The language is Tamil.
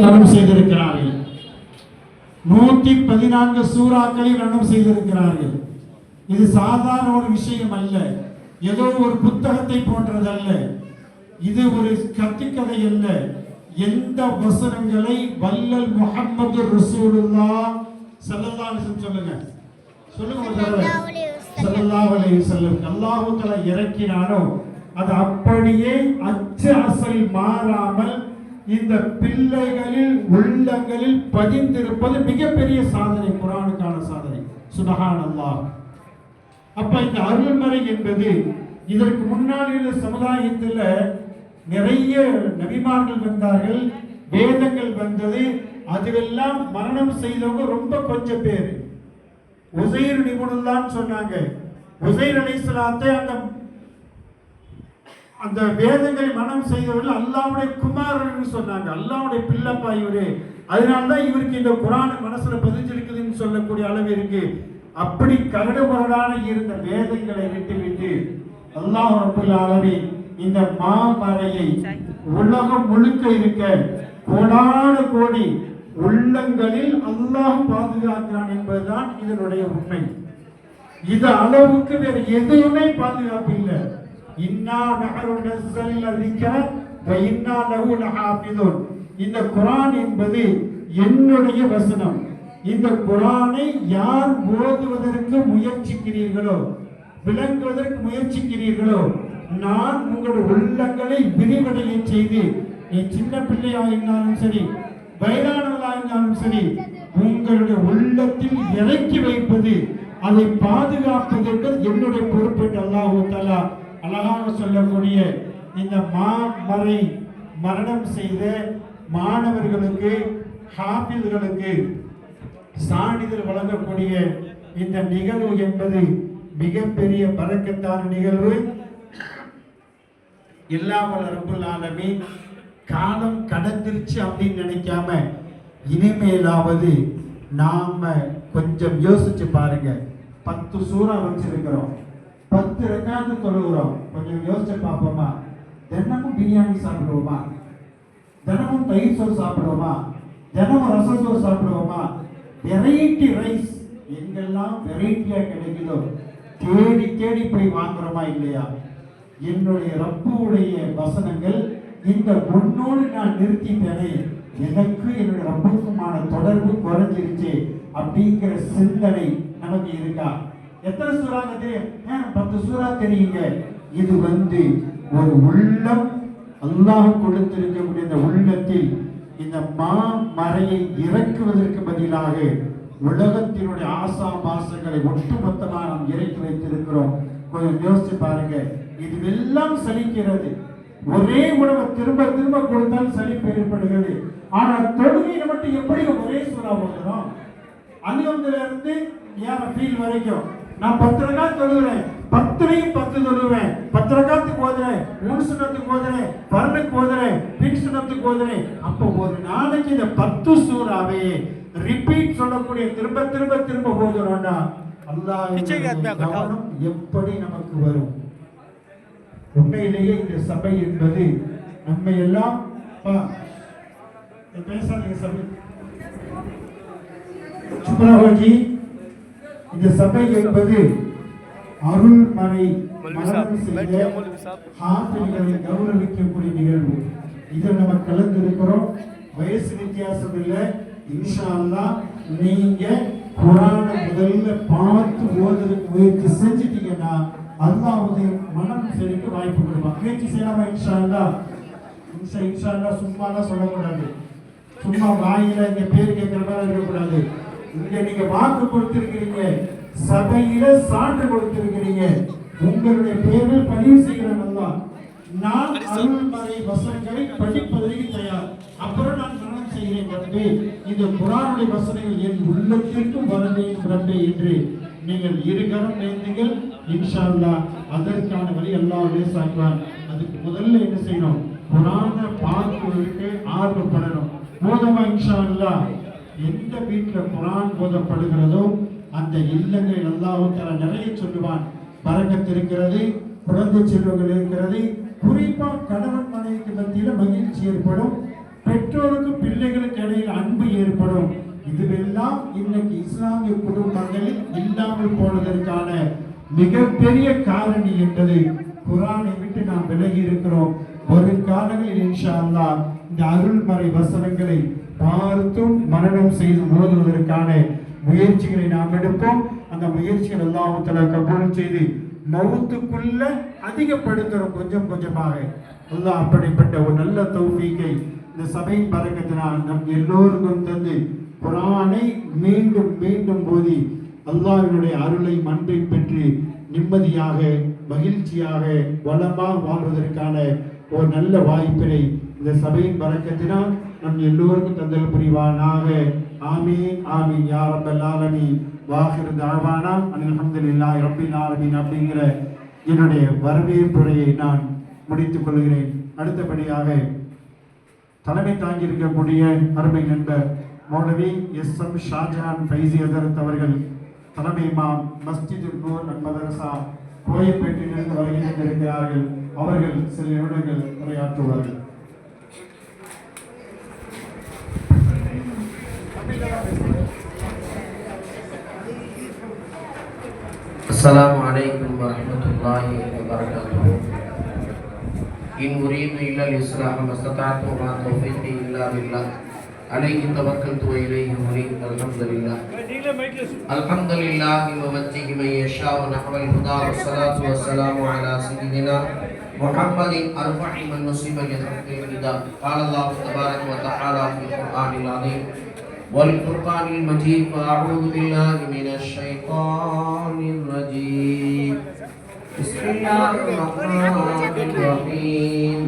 மரணம் செய்திருக்கிறார்கள். 114 சூறாக்களை மரணம் செய்திருக்கிறார்கள். இது சாதாரண ஒரு விஷயம் அல்ல, ஏதோ ஒரு புத்தகத்தை போன்றதல்ல, இது ஒரு கத்திக்கதை அல்ல. எந்த வசனங்களை வல்லல் முஹம்மது ரசூலுல்லாஹ் ஸல்லல்லாஹு அலைஹி வஸல்லம் சொல்லுங்க ஸல்லல்லாஹு அலைஹி வஸல்லம் அல்லாஹ் தஆலா இறக்கினானோ அது அப்படியே அச்சு அசல் மாறாமல் இந்த பிள்ளைகளில் உள்ளங்களில் பதிந்திருப்பது மிகப்பெரிய சாதனை, குர்ஆனுக்கான சாதனை. சுப்ஹானல்லாஹ். அப்ப இந்த அருள்மறை என்பது இதற்கு முன்னாடி உள்ள சமுதாயத்தில் நிறைய நபிமார்கள் வந்தார்கள், வேதங்கள் வந்தது, அதுவெல்லாம் மரணம் செய்தவங்க ரொம்ப கொஞ்சம் பேர். உசைர் நிபுணர்தான் சொன்னாங்க. உசைர் அலைஹிஸ்ஸலாத்தை அந்த வேதங்களை மரணம் செய்தவர்கள் அல்லாஹ்வுடைய குமாரன் சொன்னாங்க, அல்லாஹ்வுடைய பிள்ளைப்பா இவரு, அதனால்தான் இவருக்கு இந்த குர்ஆன் மனசுல பதிஞ்சிருக்குதுன்னு சொல்லக்கூடிய அளவு இருக்கு. அப்படி கரடுமுரடான இருந்த வேதங்களை விட்டுவிட்டு அல்லாஹ் ரப்பல் ஆலமீன் இந்த மாமறையை உலகம் முழுக்க இருக்க கோடான கோடி உள்ளங்களில் அல்லாஹ் பாதுகாக்கிறான் என்பதுதான் இதனுடைய உண்மை. இது அளவுக்கு வேற எதுவுமே பாதுகாப்பு இல்லை. இன்னா நஹரு நஸல்னா ذிக்ர வ இன்னா லஹு லஹாஃபிதுன். இந்த குர்ஆன் என்பது என்னுடைய வசனம். இந்த குர்ஆனை யார் ஓதுவதற்கு முயற்சிக்கிறீர்களோ, விளங்குவதற்கு முயற்சிக்கிறீர்களோ, நான் உங்களுடைய உள்ளங்களை விரிவடைய செய்து, நீ சின்ன பிள்ளையா இருந்தாலும் சரி, வயதானவர்களா இருந்தாலும் சரி, உங்களுடைய உள்ளத்தில் இறக்கி வைப்பது, அதை பாதுகாப்பது என்பது என்னுடைய பொறுப்பு என்று அல்லாஹ் தஆலா அழகாக சொல்லக்கூடிய இந்த மாமறை மரணம் செய்த மாணவர்களுக்கு, ஹாஃபிஸ்களுக்கு சான்றிதழ் வழங்கக்கூடிய இந்த நிகழ்வு என்பது மிகப்பெரிய பரக்கத்தான நிகழ்வு. இல்லாமல் ரப்பல் ஆலமீன் காலம் கடந்துருச்சு அப்படின்னு நினைக்காம இனிமேலாவது நாம கொஞ்சம் யோசிச்சு பாருங்க. 10 சூறா வச்சிருக்கிறோம், 10 ரக்காத்து தொழுகிறோம். கொஞ்சம் யோசிச்சு பார்ப்போமா? தினமும் பிரியாணி சாப்பிடுவோமா? தினமும் தயிர் சோறு சாப்பிடுவோமா? தினமும் ரசசோறு சாப்பிடுவோமா? வெரைட்டி ரைஸ் எங்கெல்லாம் வெரைட்டியா கிடைக்குதோ தேடி தேடி போய் வாங்குறோமா இல்லையா? என்னுடைய ரப்புடைய வசனங்கள் இந்த முன்னோடு நான் நிறுத்திட்டேனே, எனக்கு என்னுடைய ரப்புக்குமான தொடர்பு குறைஞ்சிருச்சு அப்படிங்கிற சிந்தனை நமக்கு இருக்கா? எத்தனை சூறா தெரியும்? 10 சூறா தெரியுங்க. இது ஒரு உள்ளம், அல்லாஹ் கொடுத்திருக்கக்கூடிய இந்த உள்ளத்தில் இந்த மாமறையை இறக்குவதற்கு பதிலாக உலகத்தினுடைய ஆசா பாசங்களை ஒட்டுமொத்தமாக நாம் இறக்கி வைத்திருக்கிறோம். கொஞ்சம் யோசிச்சு பாருங்க. இதுவெல்லாம் சலிக்கிறது. ஒரே உணவை திரும்ப திரும்ப கொடுத்தால் சலிப்பு ஏற்படுகிறது. ஆனால் தொழுகையை மட்டும் எப்படி ஒரே சூறா ஓதுறோம்? அன்னியத்துல இருந்து ஃபீல் வரைக்கும் நான் 10 ரக்காத் தொழுகிறேன், 10லையும் 10 தொழுவேன், 10 ரக்காத்துக்கு ஓதுறேன், 3 சுன்னத்துக்கு ஓதுறேன், பர்லுக்கு ஓதுறேன், பின் சுன்னத்துக்கு ஓதுறேன். அப்போ ஒரு நாளைக்கு இந்த 10 சூறாவே ரிப்பீட் சொல்லக்கூடிய திரும்ப திரும்ப திரும்ப ஓதுறோம்னா அல்லாஹ் எப்படி நமக்கு வரும்? உண்மையிலேயே இந்த சபை என்பது நம்மை எல்லாம் பேசாதீங்க சபை சுப்ரஹோஜி, இந்த சபை என்பது அருள்மறை மரணம் செய்த ஹாஃபிஸ்களை கௌரவிக்கக்கூடிய நிகழ்வு. இதில் நம்ம கலந்திருக்கிறோம். வயசு வித்தியாசம் இல்லை. இன்ஷா அல்லாஹ் நீங்க குர்ஆனை முதல்ல பார்த்து ஓதுறதுக்கு முயற்சி செஞ்சிட்டீங்கன்னா அல்லாஹ்வுடைய மனம் செழிக்க வாய்ப்பு கொடுப்பான். முயற்சி செய்யாம இன்ஷா அல்லாஹ் சும்மாலாம் சொல்லக்கூடாது. சும்மா வாயில இங்க பேர் கேட்கிற மாதிரி இருக்கக்கூடாது. இங்க நீங்க வாக்கு கொடுத்திருக்கிறீங்க, சபையில சான்று கொடுத்திருக்கிறீங்க, உங்களுடைய பேரில் பதிவு செய்கிறேன். அல்லாஹ் நான் அருள்மறை வசனங்களை படிப்பதற்கு தயார். அப்புறம் நான் மரணம் செய்கிறேன் ரப்பே, இந்த குர்ஆனுடைய வசனங்கள் என் உள்ளத்திற்கும் வர வேண்டும் ரப்பே என்று நீங்கள் இருகரம் நேர்ந்தீர்கள். இன்ஷா அல்லாஹ் அதற்கான வழி அல்லாஹ் லேசாக்குவான். அதுக்கு முதல்ல என்ன செய்யணும்? குர்ஆனை பார்ப்பதற்கு ஆர்வப்படணும். போதமா இன்ஷா அல்லாஹ் எந்த வீட்டில் குர்ஆன் போதப்படுகிறதோ அந்த இல்லங்களில் அல்லாஹ் தஆலா நிறைய சொல்லுவான். பரக்கத் இருக்கிறது, குழந்தை செல்வங்கள் இருக்கிறது. குறிப்பா கணவன் மனைவிக்கு மத்தியில் மகிழ்ச்சி ஏற்படும். பெற்றோருக்கு பிள்ளைகளுக்கு மிகப்பெரிய காரணி என்பது குர்ஆனை விட்டு நாம் விலகி இருக்கிறோம். ஒரு காலங்களில் இன்ஷா அல்லாஹ் இந்த அருள்மறை வசனங்களை பார்த்தும் மனனம் செய்து ஓதுவதற்கான முயற்சிகளை நாம் எடுப்போம். அந்த முயற்சிகள் அல்லாஹ் தஆலா கபூல் செய்து மௌத்துக்குள்ள அதிகப்படுத்துறோம் கொஞ்சம் கொஞ்சமாக. அல்லாஹ் அப்படிப்பட்ட ஒரு நல்ல தௌஃபீக்கை இந்த சபையின் பரக்கத்தினால் நம் எல்லோருக்கும் தந்து குர்ஆனை மீண்டும் மீண்டும் ஓதி அல்லாஹ்வினுடைய அருளை மன்றை பெற்று நிம்மதியாக மகிழ்ச்சியாக வளமாக வாழ்வதற்கான ஒரு நல்ல வாய்ப்பினை இந்த சபையின் பரக்கத்தினால் நம் எல்லோருக்கும் தந்தல் புரிவானாக. ஆமீன் ஆமீன் யா ரப்பல் ஆலமீன். வாஹிர் தஅவானா அல்ஹம்துலில்லாஹி ரப்பில் ஆலமீன் அப்படிங்கிற என்னுடைய வரவேற்புரையை நான் முடித்துக் கொள்கிறேன். அடுத்தபடியாக தலைமை தாங்கி இருக்கக்கூடிய அருமை நண்பர் மௌலவி எஸ்.எம். ஷாஜஹான் ஃபைசி ஹஸரத் அவர்கள் தலைமை இமாம் மஸ்ஜிதுல் நூர் அல் மதரசா கோயம்பேட்டிலிருந்து வருகிறார்கள். அவர்கள் சில நிமிடங்கள் உரையாற்றுவார்கள். அஸ்ஸலாமு அலைக்கும் வரஹ்மத்துல்லாஹி வபரகாத்துஹு. இன் உரீது இல்லல் இஸ்லாஹ மஸ்ததஅது வமா தௌஃபீகி இல்லா பில்லாஹ். அலைஹி தவக்கல்து வ இலைஹி உனீப். அல்ஹம்துலில்லாஹ். அல்ஹம்துலில்லாஹி முவஜ்ஜிஹி மன் யஷா வ நஹ்வல் ஹுதா வஸ்ஸலாத்து வஸ்ஸலாமு அலா சய்யிதினா முஹம்மதின் அர்ஃபஇ மன் நுஸிப லிஹக்கில் ஹிதா. قال الله تبارك وتعالى في القرآن العظيم والفرقان المجيد. فأعوذ بالله من الشيطان الرجيم. بسم الله الرحمن الرحيم.